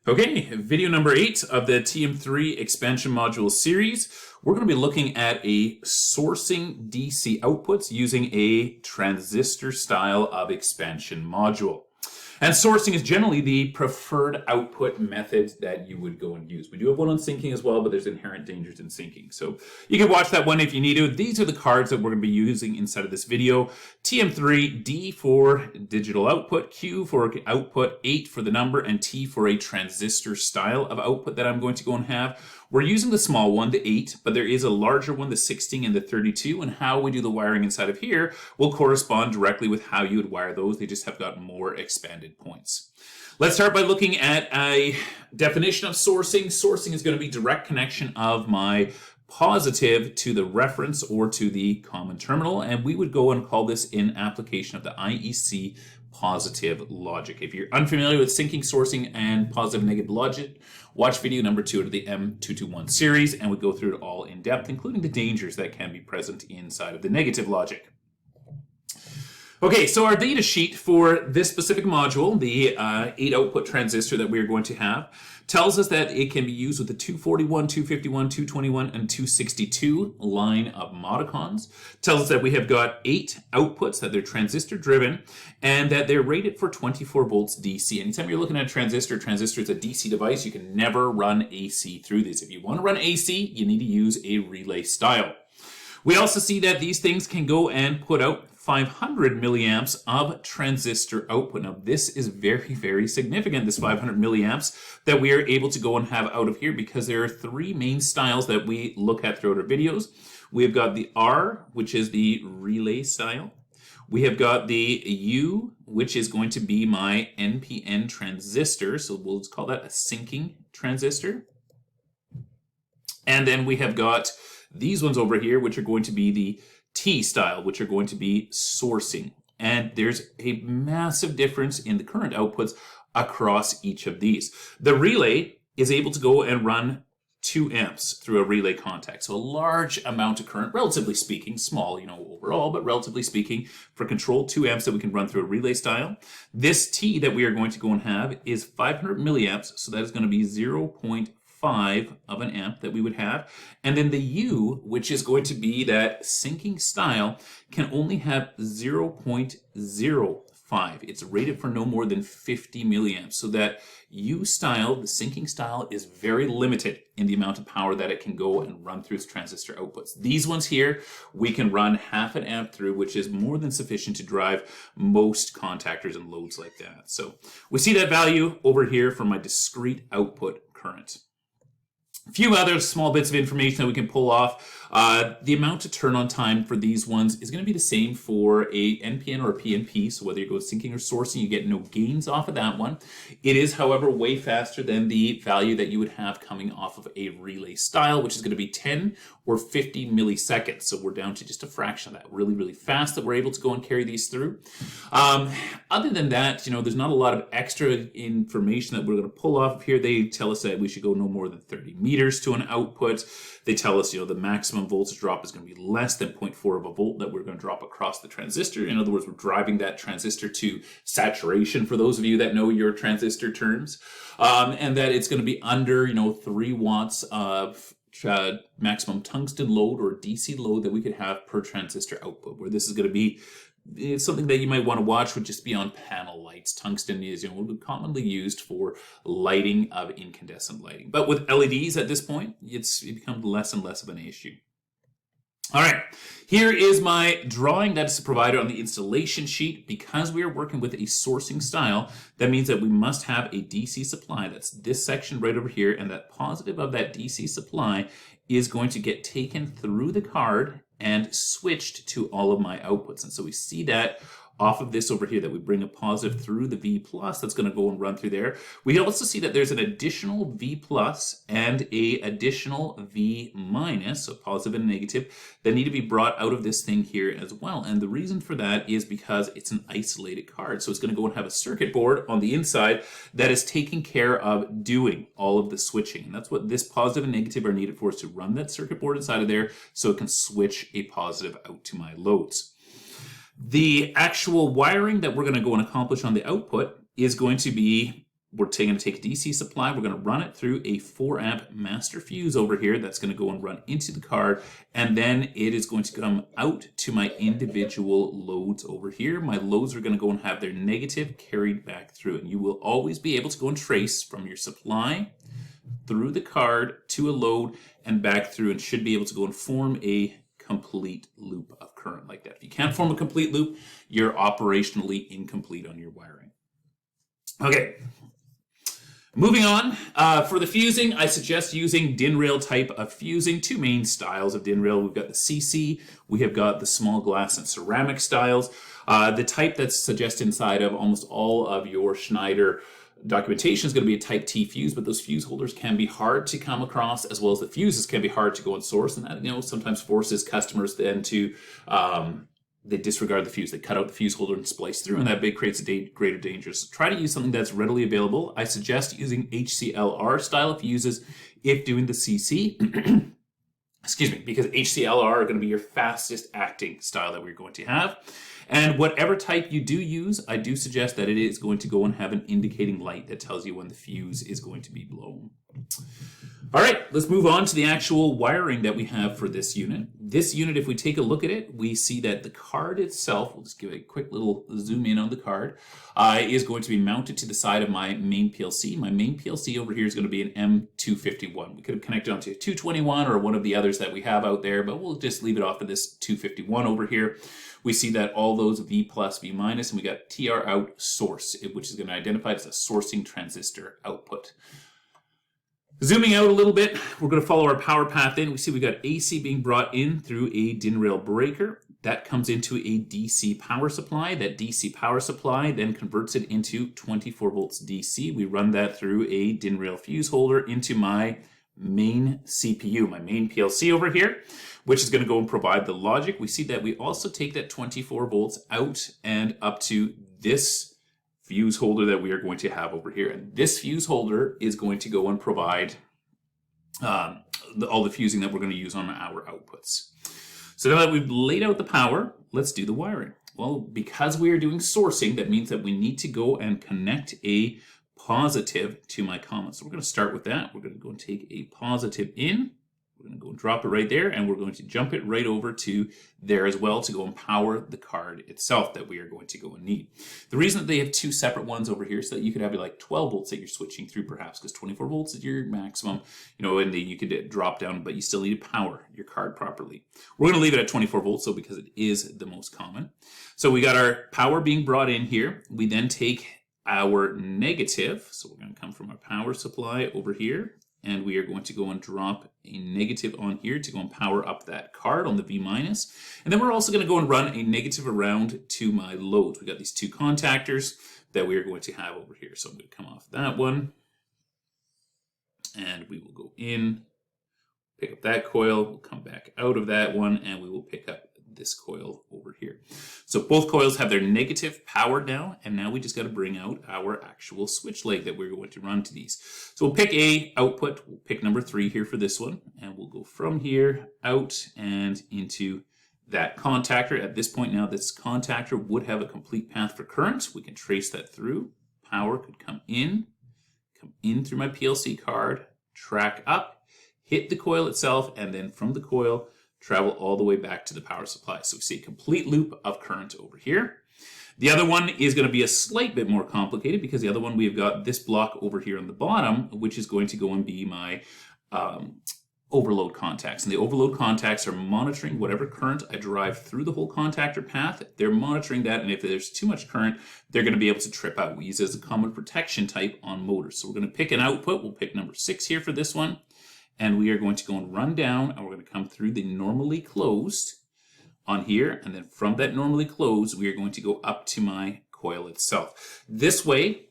Okay, video number 8 of the TM3 expansion module series. We're going to be looking at a sourcing DC outputs using a transistor style of expansion module. And sourcing is generally the preferred output method that you would go and use. We do have one on syncing as well, but there's inherent dangers in syncing. So you can watch that one if you need to. These are the cards that we're going to be using inside of this video. TM3, D for digital output, Q for output, 8 for the number, and T for a transistor style of output that I'm going to go and have. We're using the small one, the 8, but there is a larger one, the 16 and the 32, and how we do the wiring inside of here will correspond directly with how you would wire those. They just have got more expanded points. Let's start by looking at a definition of sourcing. Sourcing is going to be direct connection of my positive to the reference or to the common terminal, and we would go and call this in application of the IEC positive logic. If you're unfamiliar with syncing, sourcing, and positive and negative logic, watch video number 2 of the M221 series, and we go through it all in depth, including the dangers that can be present inside of the negative logic. Okay, so our data sheet for this specific module, the 8 output transistor that we are going to have, tells us that it can be used with the 241, 251, 221, and 262 line of Modicons. Tells us that we have got 8 outputs, that they're transistor driven, and that they're rated for 24 volts DC. Anytime you're looking at a transistor is a DC device, you can never run AC through this. If you want to run AC, you need to use a relay style. We also see that these things can go and put out 500 milliamps of transistor output. Now this is very, very significant, this 500 milliamps that we are able to go and have out of here, because there are 3 main styles that we look at throughout our videos. We've got the R, which is the relay style. We have got the U, which is going to be my NPN transistor, so we'll just call that a syncing transistor. And then we have got these ones over here, which are going to be the T style, which are going to be sourcing. And there's a massive difference in the current outputs across each of these. The relay is able to go and run 2 amps through a relay contact. So a large amount of current, relatively speaking, small, overall, but relatively speaking, for control, 2 amps that we can run through a relay style. This T that we are going to go and have is 500 milliamps, so that is going to be 0.5 of an amp that we would have. And then the U, which is going to be that syncing style, can only have 0.05. It's rated for no more than 50 milliamps. So that U style, the syncing style, is very limited in the amount of power that it can go and run through its transistor outputs. These ones here, we can run half an amp through, which is more than sufficient to drive most contactors and loads like that. So we see that value over here for my discrete output current. A few other small bits of information that we can pull off. The amount of turn on time for these ones is going to be the same for a NPN or a PNP. So whether you go syncing or sourcing, you get no gains off of that one. It is, however, way faster than the value that you would have coming off of a relay style, which is going to be 10 or 50 milliseconds. So we're down to just a fraction of that. Really, really fast that we're able to go and carry these through. Other than that, there's not a lot of extra information that we're going to pull off of here. They tell us that we should go no more than 30 meters to an output. They tell us, the maximum voltage drop is going to be less than 0.4 of a volt that we're going to drop across the transistor. In other words, we're driving that transistor to saturation, for those of you that know your transistor terms, and that it's going to be under, 3 watts of maximum tungsten load or DC load that we could have per transistor output, where this is going to be something that you might want to watch would just be on panel lights. Tungsten is commonly used for lighting of incandescent lighting. But with LEDs at this point, it becomes less and less of an issue. All right, here is my drawing that is provided on the installation sheet. Because we are working with a sourcing style, that means that we must have a DC supply. That's this section right over here, and that positive of that DC supply is going to get taken through the card and switched to all of my outputs. And so we see that off of this over here, that we bring a positive through the V plus that's going to go and run through there. We also see that there's an additional V plus and a additional V minus, so positive and negative, that need to be brought out of this thing here as well. And the reason for that is because it's an isolated card. So it's going to go and have a circuit board on the inside that is taking care of doing all of the switching. And that's what this positive and negative are needed for, is to run that circuit board inside of there so it can switch a positive out to my loads. The actual wiring that we're going to go and accomplish on the output is going to be we're going to take a DC supply, we're going to run it through a 4 amp master fuse over here that's going to go and run into the card, and then it is going to come out to my individual loads over here. My loads are going to go and have their negative carried back through, and you will always be able to go and trace from your supply through the card to a load and back through, and should be able to go and form a complete loop of current like that. If you can't form a complete loop, you're operationally incomplete on your wiring. Okay. Moving on, for the fusing, I suggest using DIN rail type of fusing. 2 main styles of DIN rail. We've got the CC, we have got the small glass and ceramic styles. The type that's suggested inside of almost all of your Schneider documentation is going to be a type T fuse, but those fuse holders can be hard to come across, as well as the fuses can be hard to go and source, and that sometimes forces customers then to they disregard the fuse. They cut out the fuse holder and splice through, and that creates a greater danger. So try to use something that's readily available. I suggest using HCLR style fuses if doing the CC. Excuse me, because HCLR are going to be your fastest acting style that we're going to have. And whatever type you do use, I do suggest that it is going to go and have an indicating light that tells you when the fuse is going to be blown. All right, let's move on to the actual wiring that we have for this unit. This unit, if we take a look at it, we see that the card itself, we'll just give it a quick little zoom in on the card, is going to be mounted to the side of my main PLC. My main PLC over here is going to be an M251. We could have connected onto a 221 or one of the others that we have out there, but we'll just leave it off of this 251 over here. We see that all those V plus, V minus, and we got TR out source, which is going to identify as a sourcing transistor output. Zooming out a little bit, we're going to follow our power path in. We see we got AC being brought in through a DIN rail breaker. That comes into a DC power supply. That DC power supply then converts it into 24 volts DC. We run that through a DIN rail fuse holder into my main CPU, my main PLC over here, which is going to go and provide the logic. We see that we also take that 24 volts out and up to this fuse holder that we are going to have over here. And this fuse holder is going to go and provide all the fusing that we're going to use on our outputs. So now that we've laid out the power, let's do the wiring. Well, because we are doing sourcing, that means that we need to go and connect a positive to my common. So we're going to start with that. We're going to go and take a positive in. We're going to go and drop it right there, and we're going to jump it right over to there as well to go and power the card itself that we are going to go and need. The reason that they have 2 separate ones over here is so that you could have like 12 volts that you're switching through perhaps, because 24 volts is your maximum, and you could drop down, but you still need to power your card properly. We're going to leave it at 24 volts though, because it is the most common. So we got our power being brought in here. We then take our negative, so we're going to come from our power supply over here, and we are going to go and drop a negative on here to go and power up that card on the V minus. And then we're also going to go and run a negative around to my loads. We got these 2 contactors that we are going to have over here. So I'm going to come off that one, and we will go in, pick up that coil, we'll come back out of that one, and we will pick up this coil over here. So both coils have their negative powered now, and now we just got to bring out our actual switch leg that we're going to run to these. So we'll pick a output, we'll pick number 3 here for this one, and we'll go from here out and into that contactor. At this point now, this contactor would have a complete path for current. We can trace that through. Power could come in through my PLC card, track up, hit the coil itself, and then from the coil travel all the way back to the power supply. So we see a complete loop of current over here. The other one is going to be a slight bit more complicated, because the other one we've got this block over here on the bottom, which is going to go and be my overload contacts. And the overload contacts are monitoring whatever current I drive through the whole contactor path. They're monitoring that, and if there's too much current, they're going to be able to trip out. We use it as a common protection type on motors. So we're going to pick an output. We'll pick number 6 here for this one. And we are going to go and run down, and we're going to come through the normally closed on here. And then from that normally closed, we are going to go up to my coil itself. This way,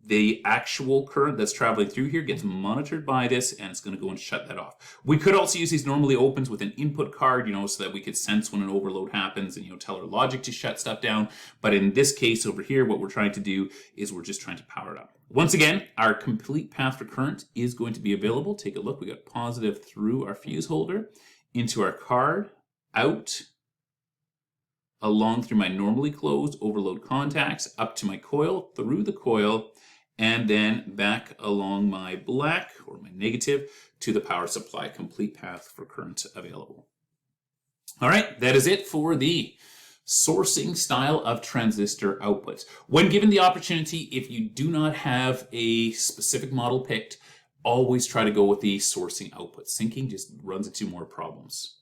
the actual current that's traveling through here gets monitored by this, and it's going to go and shut that off. We could also use these normally opens with an input card, so that we could sense when an overload happens and, tell our logic to shut stuff down. But in this case over here, what we're trying to do is we're just trying to power it up. Once again, our complete path for current is going to be available. Take a look. We got positive through our fuse holder, into our card, out, along through my normally closed overload contacts, up to my coil, through the coil, and then back along my black, or my negative, to the power supply, complete path for current available. All right, that is it for the sourcing style of transistor outputs. When given the opportunity, if you do not have a specific model picked, always try to go with the sourcing output. Syncing just runs into more problems.